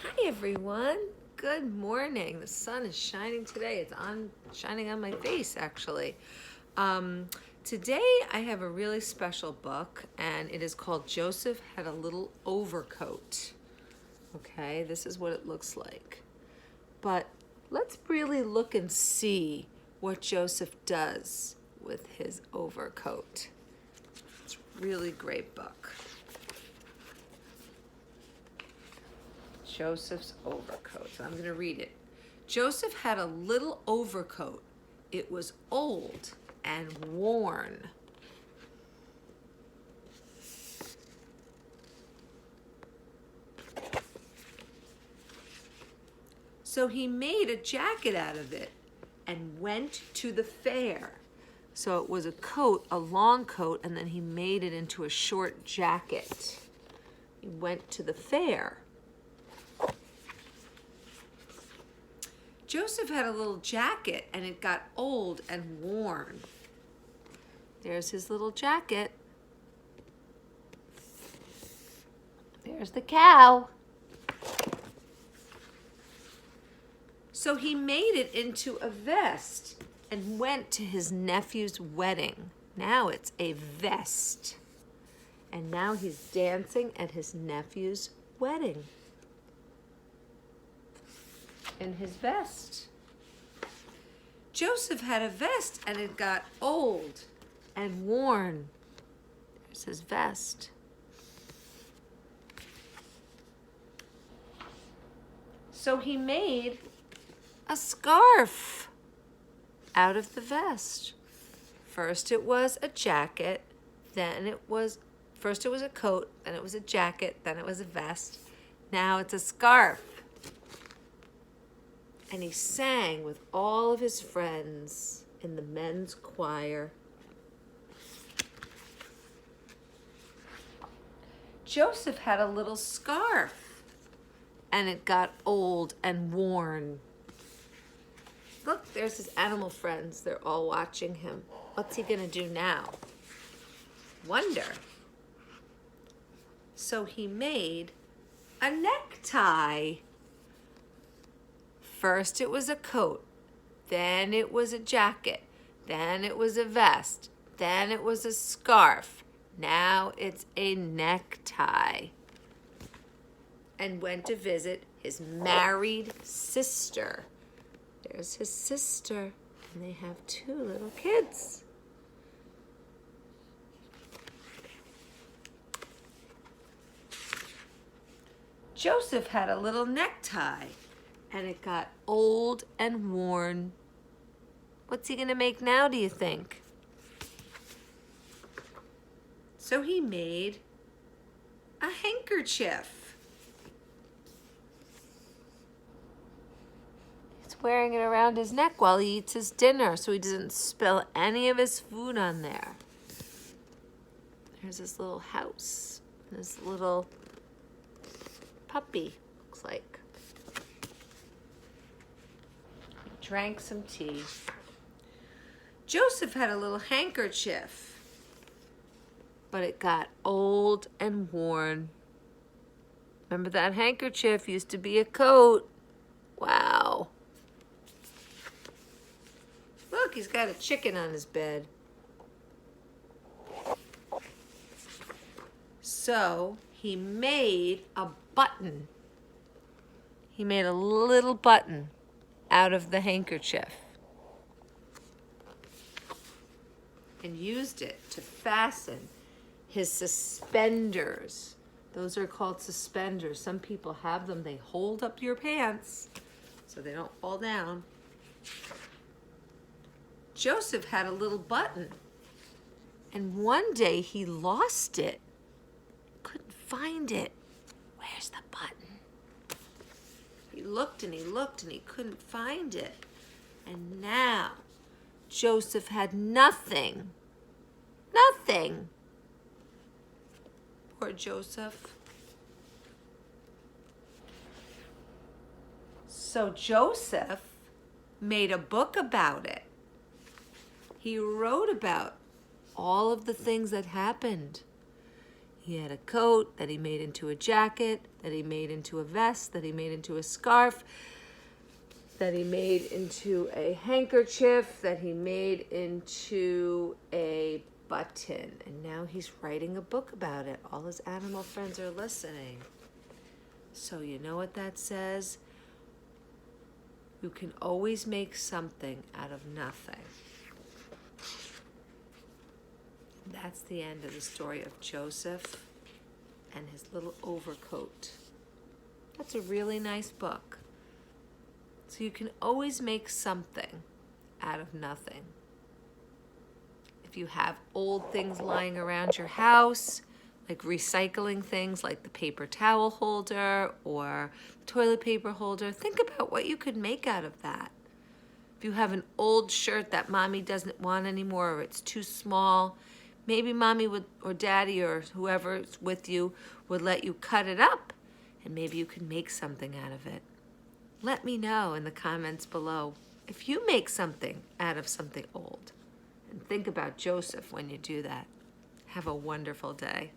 Hi everyone. Good morning. The sun is shining today. Shining on my face actually. Today I have a really special book and it is called Joseph Had a Little Overcoat. Okay, this is what it looks like. But let's really look and see what Joseph does with his overcoat. It's a really great book. Joseph's overcoat. So I'm going to read it. Joseph had a little overcoat. It was old and worn. So he made a jacket out of it and went to the fair. So it was a coat, a long coat, and then he made it into a short jacket. He went to the fair. Joseph had a little jacket and it got old and worn. There's his little jacket. There's the cow. So he made it into a vest and went to his nephew's wedding. Now it's a vest. And now he's dancing at his nephew's wedding. In his vest. Joseph had a vest and it got old and worn. There's his vest. So he made a scarf out of the vest. First it was a jacket, first it was a coat, then it was a jacket, then it was a vest. Now it's a scarf. And he sang with all of his friends in the men's choir. Joseph had a little scarf, and it got old and worn. Look, there's his animal friends. They're all watching him. What's he gonna do now? Wonder. So he made a necktie. First it was a coat, then it was a jacket, then it was a vest, then it was a scarf. Now it's a necktie. And went to visit his married sister. There's his sister, and they have 2 little kids. Joseph had a little necktie. And it got old and worn. What's he gonna make now, do you think? So he made a handkerchief. He's wearing it around his neck while he eats his dinner so he doesn't spill any of his food on there. There's his little house. This little puppy, looks like. Drank some tea. Joseph had a little handkerchief, but it got old and worn. Remember that handkerchief used to be a coat. Wow. Look, he's got a chicken on his bed. So he made a button. He made a little button out of the handkerchief and used it to fasten his suspenders. Those are called suspenders. Some people have them. They hold up your pants so they don't fall down. Joseph had a little button, and one day he lost it. Couldn't find it. Where's the button? He looked and he looked and he couldn't find it. And now Joseph had nothing. Nothing. Poor Joseph. So Joseph made a book about it. He wrote about all of the things that happened. He had a coat that he made into a jacket, that he made into a vest, that he made into a scarf, that he made into a handkerchief, that he made into a button. And now he's writing a book about it. All his animal friends are listening. So you know what that says? You can always make something out of nothing. That's the end of the story of Joseph and his little overcoat. That's a really nice book. So you can always make something out of nothing. If you have old things lying around your house, like recycling things like the paper towel holder or toilet paper holder, think about what you could make out of that. If you have an old shirt that mommy doesn't want anymore or it's too small, maybe mommy would, or daddy or whoever's with you would let you cut it up and maybe you could make something out of it. Let me know in the comments below if you make something out of something old. And think about Joseph when you do that. Have a wonderful day.